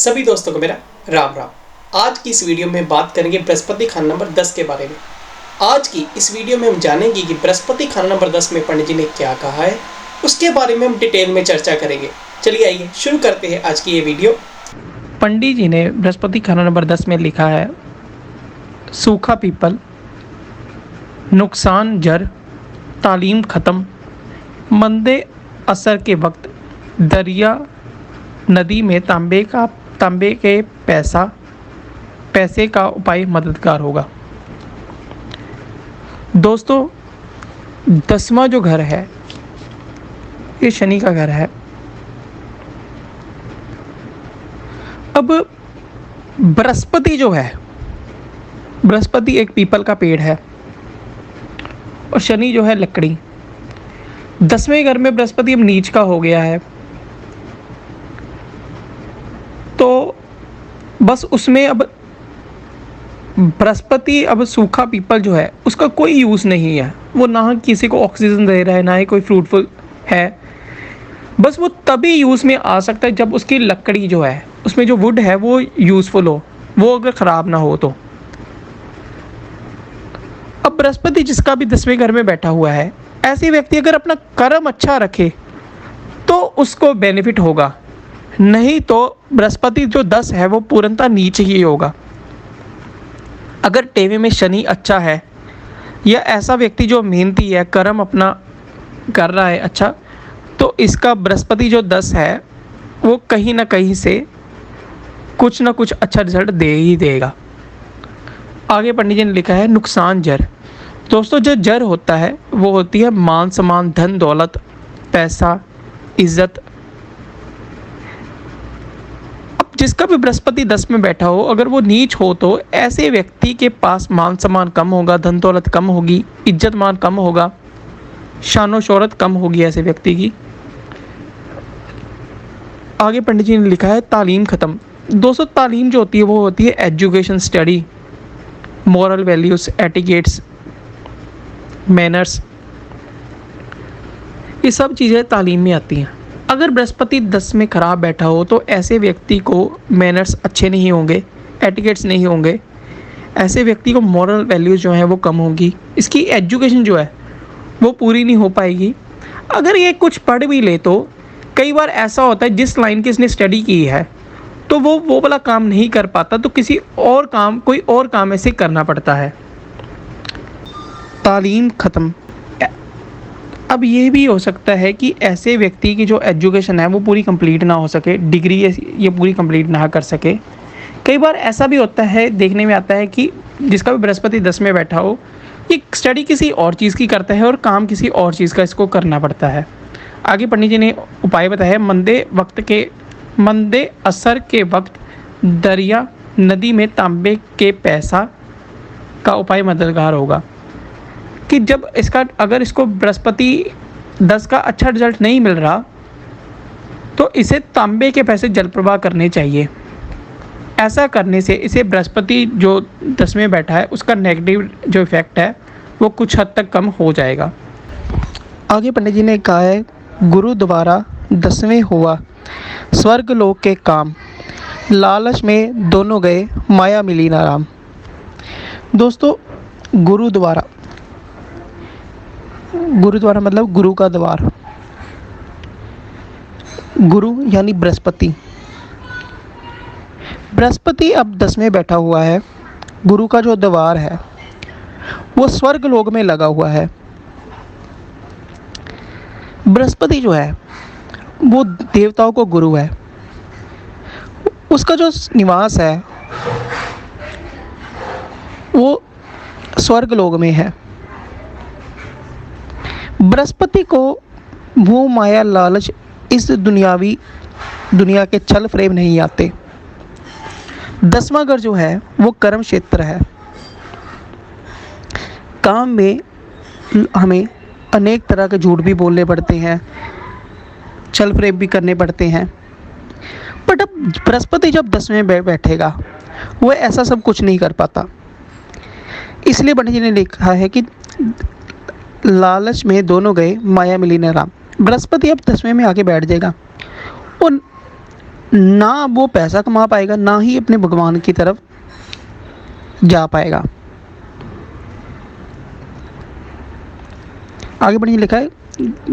सभी दोस्तों को मेरा राम राम। आज की इस वीडियो में बात करेंगे बृहस्पति खाना नंबर 10 के बारे में। आज की इस वीडियो में हम जानेंगे कि बृहस्पति खाना नंबर 10 में पंडित जी ने क्या कहा है, उसके बारे में हम डिटेल में चर्चा करेंगे। चलिए आइए शुरू करते हैं आज की ये वीडियो। पंडित जी ने बृहस्पति खाना नंबर 10 में लिखा है, सूखा पीपल, नुकसान जर, तालीम ख़त्म, मंदे असर के वक्त दरिया नदी में तांबे के पैसे का उपाय मददगार होगा। दोस्तों, 10वां जो घर है ये शनि का घर है। अब बृहस्पति जो है, बृहस्पति एक पीपल का पेड़ है और शनि जो है लकड़ी। 10वें घर में बृहस्पति अब नीच का हो गया है, तो बस उसमें अब बृहस्पति अब सूखा पीपल जो है उसका कोई यूज़ नहीं है। वो ना किसी को ऑक्सीजन दे रहा है, ना ही कोई फ्रूटफुल है। बस वो तभी यूज़ में आ सकता है जब उसकी लकड़ी जो है, उसमें जो वुड है वो यूज़फुल हो, वो अगर ख़राब ना हो तो। अब बृहस्पति जिसका भी 10वें घर में बैठा हुआ है, ऐसे व्यक्ति अगर अपना कर्म अच्छा रखे तो उसको बेनिफिट होगा, नहीं तो बृहस्पति जो 10 है वो पूर्णतः नीचे ही होगा। अगर टेवे में शनि अच्छा है या ऐसा व्यक्ति जो मेहनती है, कर्म अपना कर रहा है अच्छा, तो इसका बृहस्पति जो 10 है वो कहीं ना कहीं से कुछ ना कुछ अच्छा रिजल्ट दे ही देगा। आगे पंडित जी ने लिखा है, नुकसान जर। दोस्तों, जो जर होता है वो होती है मान सम्मान, धन दौलत, पैसा, इज्जत। अब जिसका भी बृहस्पति 10 में बैठा हो, अगर वो नीच हो तो ऐसे व्यक्ति के पास मान सम्मान कम होगा, धन दौलत कम होगी, इज्जत मान कम होगा, शानो शोहरत कम होगी ऐसे व्यक्ति की। आगे पंडित जी ने लिखा है, तालीम ख़त्म। दोस्तों, तालीम जो होती है वो होती है education, study, moral values, etiquettes, manners, ये सब चीज़ें तालीम में आती हैं। अगर बृहस्पति 10 में ख़राब बैठा हो तो ऐसे व्यक्ति को मैनर्स अच्छे नहीं होंगे, एटिकेट्स नहीं होंगे, ऐसे व्यक्ति को मॉरल वैल्यूज़ जो हैं वो कम होगी, इसकी एजुकेशन जो है वो पूरी नहीं हो पाएगी। अगर ये कुछ पढ़ भी ले तो कई बार ऐसा होता है, जिस लाइन की इसने स्टडी की है तो वो वाला काम नहीं कर पाता, तो किसी और काम, कोई और काम ऐसे करना पड़ता है। तालीम ख़त्म। अब ये भी हो सकता है कि ऐसे व्यक्ति की जो एजुकेशन है वो पूरी कंप्लीट ना हो सके, डिग्री ये पूरी कंप्लीट ना कर सके। कई बार ऐसा भी होता है, देखने में आता है कि जिसका भी बृहस्पति 10 में बैठा हो, ये स्टडी किसी और चीज़ की करता है और काम किसी और चीज़ का इसको करना पड़ता है। आगे पंडित जी ने उपाय बताया, मंदे असर के वक्त दरिया नदी में तांबे के पैसा का उपाय मददगार होगा। कि जब अगर इसको बृहस्पति 10 का अच्छा रिजल्ट नहीं मिल रहा तो इसे तांबे के पैसे जल प्रवाह करने चाहिए। ऐसा करने से इसे बृहस्पति जो 10 में बैठा है उसका नेगेटिव जो इफ़ेक्ट है वो कुछ हद तक कम हो जाएगा। आगे पंडित जी ने कहा है, गुरु द्वारा 10वें हुआ स्वर्ग लोक के काम, लालच में दोनों गए, माया मिली ना राम। दोस्तों, गुरु द्वारा मतलब गुरु का द्वार, गुरु यानी बृहस्पति। बृहस्पति अब 10 में बैठा हुआ है, गुरु का जो द्वार है वो स्वर्ग लोक में लगा हुआ है। बृहस्पति जो है वो देवताओं को गुरु है, उसका जो निवास है वो स्वर्ग लोक में है। बृहस्पति को वो माया लालच, इस दुनिया के छल फ्रेब नहीं आते। 10वां घर जो है वो कर्म क्षेत्र है। काम में हमें अनेक तरह के झूठ भी बोलने पड़ते हैं, छल फ्रेब भी करने पड़ते हैं। बट अब बृहस्पति जब 10 में बैठेगा वो ऐसा सब कुछ नहीं कर पाता। इसलिए पंडित जी ने लिखा है कि लालच में दोनों गए, माया मिली न राम। बृहस्पति अब 10वें में आके बैठ जाएगा और ना वो पैसा कमा पाएगा, ना ही अपने भगवान की तरफ जा पाएगा। आगे बढ़िए लिखा है,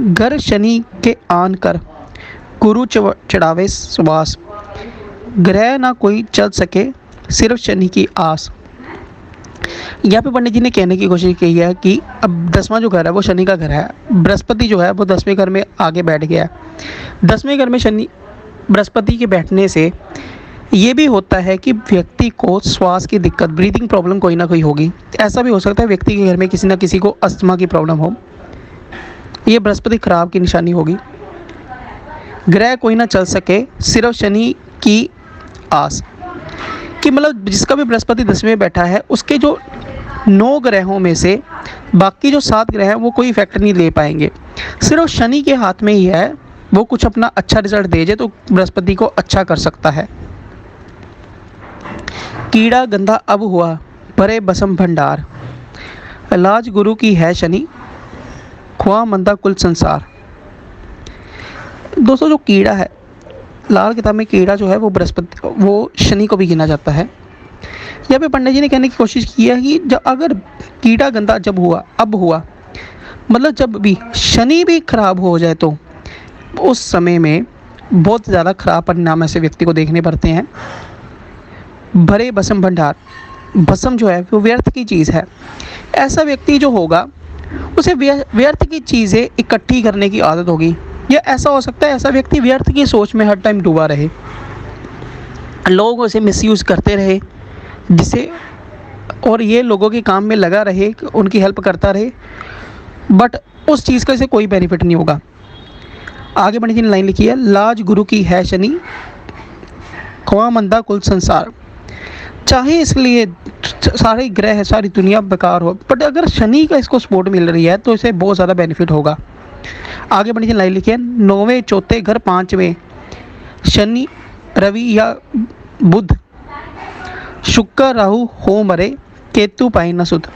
घर शनि के आन कर गुरु चढ़ावे सुवास, ग्रह ना कोई चल सके सिर्फ शनि की आस। यहाँ पे पंडित जी ने कहने की कोशिश की है कि अब 10वां जो घर है वो शनि का घर है। बृहस्पति जो है वो 10वें घर में आगे बैठ गया है। 10वें घर में शनि बृहस्पति के बैठने से ये भी होता है कि व्यक्ति को श्वास की दिक्कत, ब्रीदिंग प्रॉब्लम कोई ना कोई होगी। ऐसा भी हो सकता है व्यक्ति के घर में किसी ना किसी को अस्थमा की प्रॉब्लम हो, ये बृहस्पति खराब की निशानी होगी। ग्रह कोई ना चल सके सिर्फ शनि की आस, कि मतलब जिसका भी बृहस्पति 10वें में बैठा है उसके जो 9 ग्रहों में से बाकी जो 7 ग्रह हैं वो कोई इफेक्ट नहीं ले पाएंगे। सिर्फ शनि के हाथ में ही है, वो कुछ अपना अच्छा रिजल्ट दे जाए तो बृहस्पति को अच्छा कर सकता है। कीड़ा गंदा अब हुआ भरे बसम भंडार, इलाज गुरु की है शनि खुआ मंदा कुल संसार। दोस्तों जो कीड़ा है, लाल किताब में कीड़ा जो है वो शनि को भी गिना जाता है। यहाँ पे पंडित जी ने कहने की कोशिश की है कि जब अगर कीड़ा गंदा जब हुआ अब हुआ, मतलब जब भी शनि भी खराब हो जाए तो उस समय में बहुत ज़्यादा खराब परिणाम ऐसे व्यक्ति को देखने पड़ते हैं। भरे भस्म भंडार, भस्म जो है वो व्यर्थ की चीज़ है। ऐसा व्यक्ति जो होगा उसे व्यर्थ की चीज़ें इकट्ठी करने की आदत होगी, या ऐसा हो सकता है ऐसा व्यक्ति व्यर्थ की सोच में हर टाइम डूबा रहे, लोग उसे मिसयूज़ करते रहे जिसे, और ये लोगों के काम में लगा रहे, उनकी हेल्प करता रहे, बट उस चीज़ का इसे कोई बेनिफिट नहीं होगा। आगे बढ़ने की लाइन लिखी है, लाज गुरु की है शनि खुआ मंदा कुल संसार। चाहे इसलिए सारे ग्रह सारी दुनिया बेकार हो, बट अगर शनि का इसको सपोर्ट मिल रही है तो इसे बहुत ज़्यादा बेनिफिट होगा। आगे बढ़ने की लाइन लिखी है, 9वें चौथे घर 5वें शनि रवि या बुध शुक्र राहु हो मरे केतु पाए न सुध।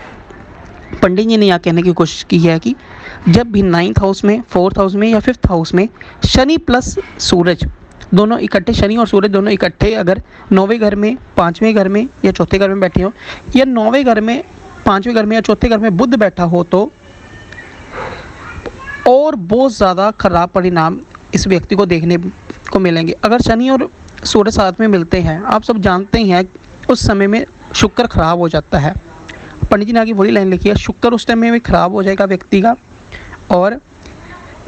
पंडित जी ने यहाँ कहने की कोशिश की है कि जब भी 9th हाउस में, 4th हाउस में या 5th हाउस में शनि प्लस सूरज दोनों इकट्ठे, शनि और सूरज दोनों इकट्ठे अगर 9वें घर में, 5वें घर में या चौथे घर में बैठे हो, या 9वें घर में, 5वें घर में या चौथे घर में बुध बैठा हो, तो और बहुत ज़्यादा खराब परिणाम इस व्यक्ति को देखने को मिलेंगे। अगर शनि और सूरज साथ में मिलते हैं, आप सब जानते ही हैं उस समय में शुक्र खराब हो जाता है। पंडित जी ने आगे वही लाइन लिखी है, शुक्र उस टाइम में भी खराब हो जाएगा व्यक्ति का, और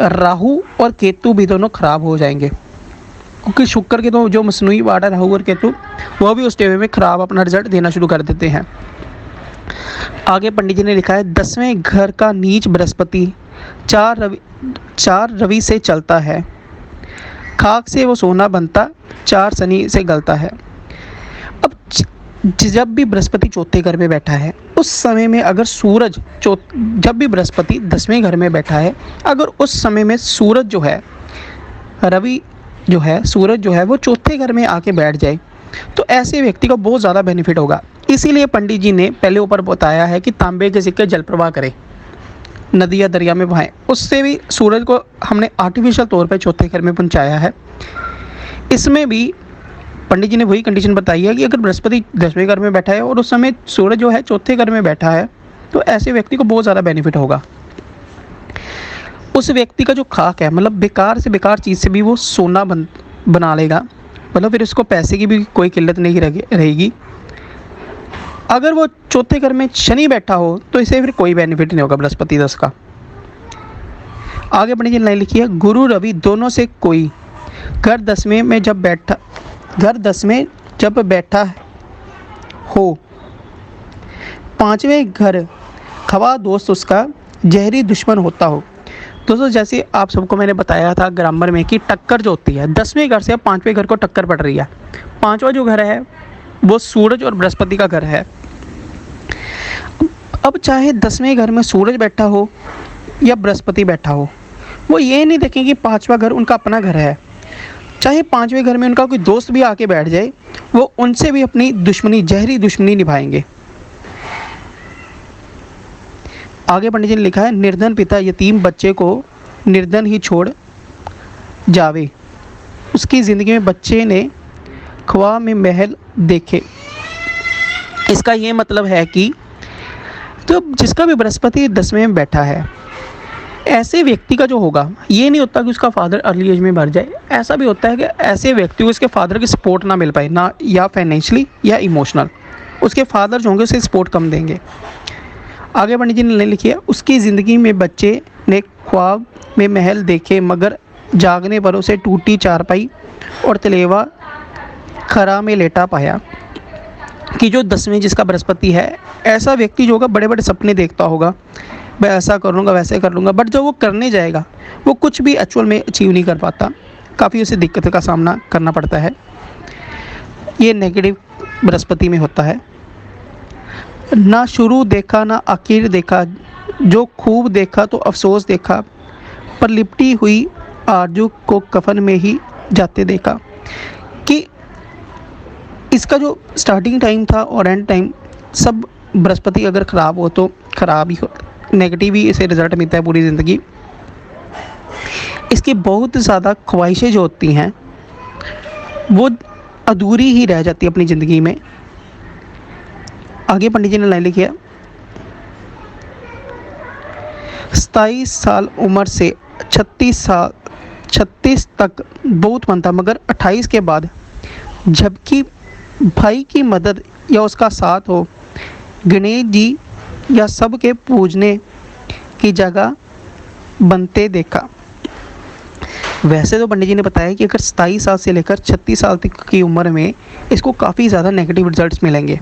राहु और केतु भी दोनों खराब हो जाएंगे, क्योंकि शुक्र के तो जो मसनूई वार्ड है राहु और केतु, वह भी उस टाइम में खराब अपना रिजल्ट देना शुरू कर देते हैं। आगे पंडित जी ने लिखा है, 10वें घर का नीच बृहस्पति 4 रवि से चलता है, खाक से वो सोना बनता 4 शनि से गलता है। अब जब भी बृहस्पति चौथे घर में बैठा है उस समय में अगर सूरज जब भी बृहस्पति 10वें घर में बैठा है, अगर उस समय में सूरज जो है, रवि जो है, सूरज जो है वो चौथे घर में आके बैठ जाए तो ऐसे व्यक्ति को बहुत ज़्यादा बेनिफिट होगा। इसीलिए पंडित जी ने पहले ऊपर बताया है कि तांबे के सिक्के जल प्रवाह करें, नदी या दरिया में बहाएं। उससे भी सूरज को हमने आर्टिफिशियल तौर पे चौथे घर में पहुंचाया है। इसमें भी पंडित जी ने वही कंडीशन बताई है कि अगर बृहस्पति 10वें घर में बैठा है और उस समय सूरज जो है चौथे घर में बैठा है तो ऐसे व्यक्ति को बहुत ज़्यादा बेनिफिट होगा। उस व्यक्ति का जो खाक है, मतलब बेकार से बेकार चीज़ से भी वो सोना बना लेगा, मतलब फिर उसको पैसे की भी कोई किल्लत नहीं रहेगी। अगर वो चौथे घर में शनि बैठा हो तो इसे फिर कोई बेनिफिट नहीं होगा बृहस्पति 10 का। आगे बढ़ने की लाइन लिखी है, गुरु रवि दोनों से कोई घर 10वें में जब बैठा हो, 5वें घर खवा दोस्त उसका जहरी दुश्मन होता हो। दोस्तों जैसे आप सबको मैंने बताया था ग्रामर में कि टक्कर जो होती है 10वें घर से 5वें घर को टक्कर पड़ रही है। 5वां जो घर है वो सूरज और बृहस्पति का घर है। अब चाहे 10वें घर में सूरज बैठा हो या बृहस्पति बैठा हो, वो ये नहीं देखें कि 5वां घर उनका अपना घर है। चाहे 5वें घर में उनका कोई दोस्त भी आके बैठ जाए, वो उनसे भी अपनी दुश्मनी, जहरी दुश्मनी निभाएंगे। आगे पंडित जी ने लिखा है, निर्धन पिता यतीम बच्चे को निर्धन ही छोड़ जावे, उसकी ज़िंदगी में बच्चे ने ख्वाब में महल देखे। इसका ये मतलब है कि तो जिसका भी बृहस्पति 10वें में बैठा है, ऐसे व्यक्ति का जो होगा, ये नहीं होता कि उसका फादर अर्ली एज में मर जाए। ऐसा भी होता है कि ऐसे व्यक्ति को उसके फादर की सपोर्ट ना मिल पाए, ना या फाइनेंशियली या इमोशनल। उसके फादर जो होंगे उसे सपोर्ट कम देंगे। आगे पंडित जी ने लिखी है, उसकी ज़िंदगी में बच्चे ने ख्वाब में महल देखे, मगर जागने पर उसे टूटी चारपाई और तलेवा खरा में लेटा पाया। कि जो 10वें जिसका बृहस्पति है, ऐसा व्यक्ति जो होगा बड़े बड़े सपने देखता होगा, मैं ऐसा कर लूँगा, वैसे कर लूँगा, बट जो वो करने जाएगा वो कुछ भी एक्चुअल में अचीव नहीं कर पाता। काफ़ी उसे दिक्कत का सामना करना पड़ता है। ये नेगेटिव बृहस्पति में होता है। ना शुरू देखा ना आखिर देखा, जो खूब देखा तो अफसोस देखा, पर लिपटी हुई आरजू को कफन में ही जाते देखा। कि इसका जो स्टार्टिंग टाइम था और एंड टाइम सब बृहस्पति अगर ख़राब हो तो ख़राब ही हो, नेगेटिव ही इसे रिज़ल्ट मिलता है पूरी ज़िंदगी। इसकी बहुत ज़्यादा ख्वाहिशें जो होती हैं वो अधूरी ही रह जाती है अपनी ज़िंदगी में। आगे पंडित जी ने लाइन लिखी है, 27 साल उम्र से 36 तक बहुत मन था, मगर 28 के बाद जबकि भाई की मदद या उसका साथ हो, गणेश जी या सबके पूजने की जगह बनते देखा। वैसे तो पंडित जी ने बताया कि अगर 27 साल से लेकर 36 साल तक की उम्र में इसको काफ़ी ज़्यादा नेगेटिव रिजल्ट्स मिलेंगे,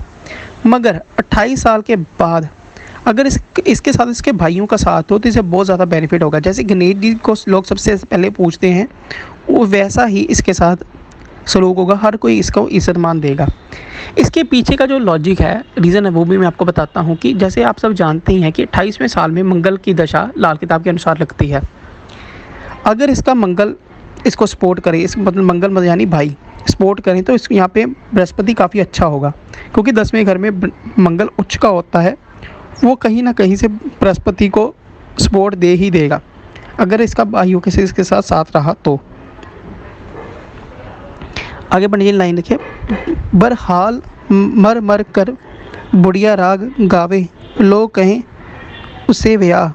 मगर 28 साल के बाद अगर इसके साथ इसके भाइयों का साथ हो तो इसे बहुत ज़्यादा बेनिफिट होगा। जैसे गणेश जी को लोग सबसे पहले पूछते हैं, वो वैसा ही इसके साथ सलूक होगा, हर कोई इसको इज्जत मान देगा। इसके पीछे का जो लॉजिक है, रीज़न है, वो भी मैं आपको बताता हूँ। कि जैसे आप सब जानते ही हैं कि 28वें साल में मंगल की दशा लाल किताब के अनुसार लगती है। अगर इसका मंगल इसको सपोर्ट करे, इस मतलब मंगल यानी भाई सपोर्ट करें, तो इस यहाँ पे बृहस्पति काफ़ी अच्छा होगा, क्योंकि 10वें घर में मंगल उच्च का होता है। वो कहीं ना कहीं से बृहस्पति को सपोर्ट दे ही देगा अगर इसका भाइयों के इसके साथ रहा तो। आगे पंडित जी लाइन लिखे, बरहाल मर मर कर बुढ़िया राग गावे, लोग कहें उसे व्याह।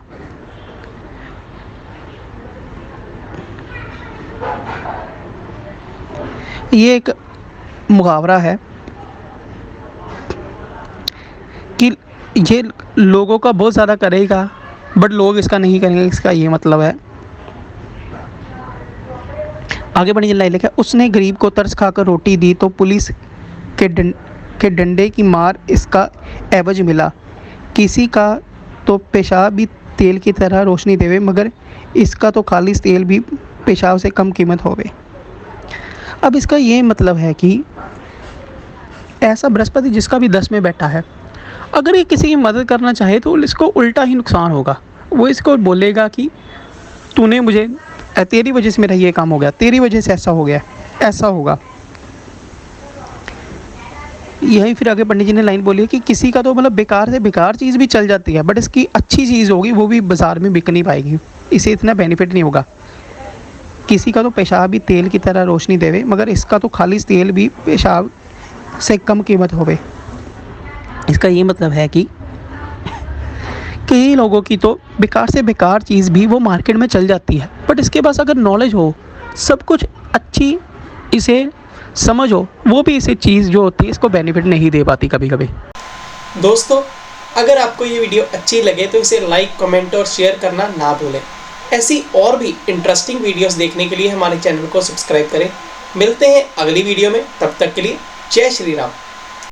ये एक मुहावरा है कि ये लोगों का बहुत ज़्यादा करेगा बट लोग इसका नहीं करेंगे, इसका ये मतलब है। आगे बढ़ने लाइन लिखा, उसने गरीब को तरस खाकर रोटी दी तो पुलिस के डंडे की मार इसका एवज मिला। किसी का तो पेशाब भी तेल की तरह रोशनी देवे, मगर इसका तो खालिश तेल भी पेशाब से कम कीमत होवे। अब इसका ये मतलब है कि ऐसा बृहस्पति जिसका भी 10 में बैठा है, अगर ये किसी की मदद करना चाहे तो इसको उल्टा ही नुकसान होगा। वो इसको बोलेगा कि तूने मुझे, तेरी वजह से मेरा ये काम हो गया, तेरी वजह से ऐसा हो गया, ऐसा होगा। यही फिर आगे पंडित जी ने लाइन बोली है कि किसी का तो मतलब बेकार से बेकार चीज़ भी चल जाती है, बट इसकी अच्छी चीज़ होगी वो भी बाज़ार में बिक नहीं पाएगी, इसे इतना बेनिफिट नहीं होगा। किसी का तो पेशाब भी तेल की तरह रोशनी देवे, मगर इसका तो खालिश तेल भी पेशाब से कम कीमत होवे। इसका ये मतलब है कि कई लोगों की तो बेकार से बेकार चीज़ भी वो मार्केट में चल जाती है, बट इसके पास अगर नॉलेज हो, सब कुछ अच्छी इसे समझ हो, वो भी इसे चीज़ जो होती है इसको बेनिफिट नहीं दे पाती कभी कभी। दोस्तों, अगर आपको ये वीडियो अच्छी लगे तो इसे लाइक, कमेंट और शेयर करना ना भूलें। ऐसी और भी इंटरेस्टिंग वीडियोस देखने के लिए हमारे चैनल को सब्सक्राइब करें। मिलते हैं अगली वीडियो में, तब तक के लिए जय श्री राम।